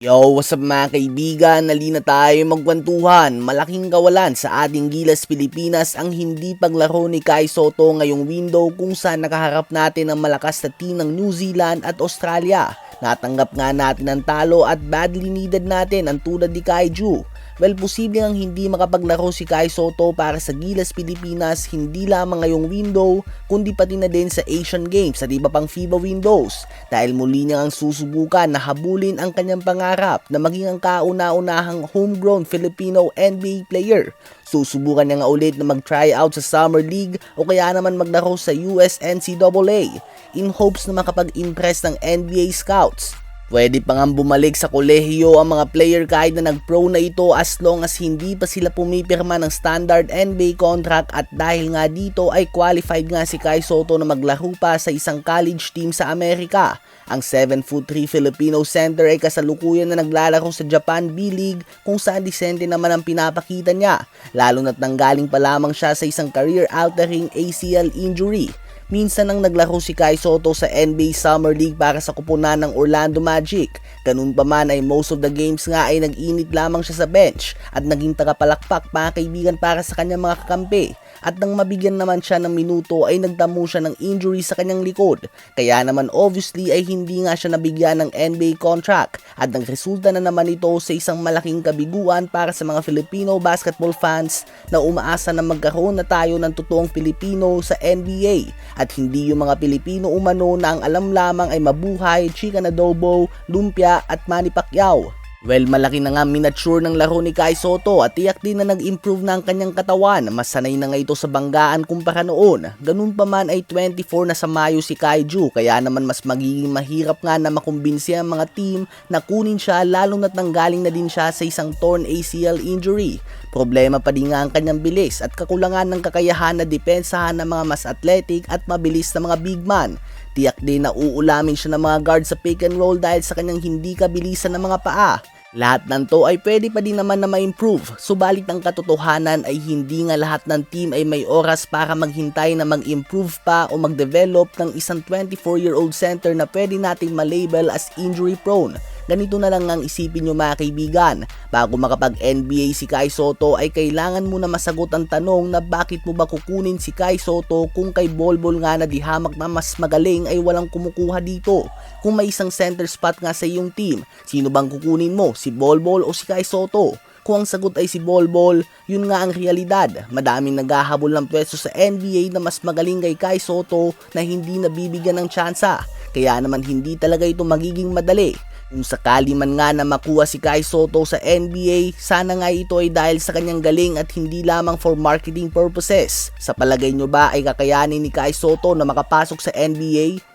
Yo, what's up mga kaibigan? Nalina tayo magkwentuhan. Malaking kawalan sa ating Gilas Pilipinas ang hindi paglaro ni Kai Sotto ngayong window kung saan nakaharap natin ang malakas na team ng New Zealand at Australia. Natanggap nga natin ang talo at badly needed natin ang tulad ni Kaiju. Well, posible ang hindi makapaglaro si Kai Sotto para sa Gilas Pilipinas hindi lamang ngayong window kundi pati na din sa Asian Games at iba pang FIBA windows dahil muli niya ang susubukan na habulin ang kanyang pangarap na maging ang kauna-unahang homegrown Filipino NBA player. Susubukan niya nga ulit na mag-try out sa Summer League o kaya naman maglaro sa US NCAA in hopes na makapag-impress ng NBA scouts. Pwede pa nga bumalik sa kolehiyo ang mga player kahit na nag-pro na ito as long as hindi pa sila pumipirma ng standard NBA contract at dahil nga dito ay qualified nga si Kai Sotto na maglaro pa sa isang college team sa Amerika. Ang 7'3" Filipino center ay kasalukuyan na naglalaro sa Japan B-League kung saan disente naman ang pinapakita niya, lalo na't nanggaling pa lamang siya sa isang career-altering ACL injury. Minsan nang naglaro si Kai Sotto sa NBA Summer League para sa kupunan ng Orlando Magic. Ganun pa man ay most of the games nga ay nag-init lamang siya sa bench at naging tagapalakpak mga kaibigan para sa kanyang mga kakampi. At nang mabigyan naman siya ng minuto ay nagdamo siya ng injury sa kanyang likod. Kaya naman obviously ay hindi nga siya nabigyan ng NBA contract at nagresulta na naman ito sa isang malaking kabiguan para sa mga Filipino basketball fans na umaasa na magkaroon na tayo ng totoong Pilipino sa NBA at hindi yung mga Pilipino umano na ang alam lamang ay mabuhay, chicken adobo, lumpia at Manny Pacquiao. Well, malaki na nga miniature ng laro ni Kai Sotto at tiyak din na nag-improve na ang kanyang katawan. Mas sanay na nga ito sa banggaan kumpara noon. Ganun pa man ay 24 na sa Mayo si Kaiju kaya naman mas magiging mahirap nga na makumbinsi ang mga team na kunin siya lalo na't nanggaling na din siya sa isang torn ACL injury. Problema pa din nga ang kanyang bilis at kakulangan ng kakayahan na depensahan ng mga mas athletic at mabilis na mga big man. Tiyak din na uulamin siya ng mga guard sa pick and roll dahil sa kanyang hindi kabilisan ng mga paa. Lahat ng to ay pwede pa din naman na ma-improve, subalit ang katotohanan ay hindi nga lahat ng team ay may oras para maghintay na mag-improve pa o mag-develop ng isang 24-year-old center na pwede nating ma-label as injury prone. Ganito na lang ang isipin nyo mga kaibigan, bago makapag-NBA si Kai Sotto ay kailangan mo na masagot ang tanong na bakit mo ba kukunin si Kai Sotto kung kay Bolbol nga na dihamak na mas magaling ay walang kumukuha dito. Kung may isang center spot nga sa iyong team, sino bang kukunin mo? Si Bolbol o si Kai Sotto? Kung ang sagot ay si Bolbol, yun nga ang realidad. Madaming naghahabol ng pwesto sa NBA na mas magaling kay Kai Sotto na hindi nabibigyan ng tsansa. Kaya naman hindi talaga ito magiging madali. Kung sakali man nga na makuha si Kai Sotto sa NBA, sana nga ito ay dahil sa kanyang galing at hindi lamang for marketing purposes. Sa palagay nyo ba ay kakayanin ni Kai Sotto na makapasok sa NBA?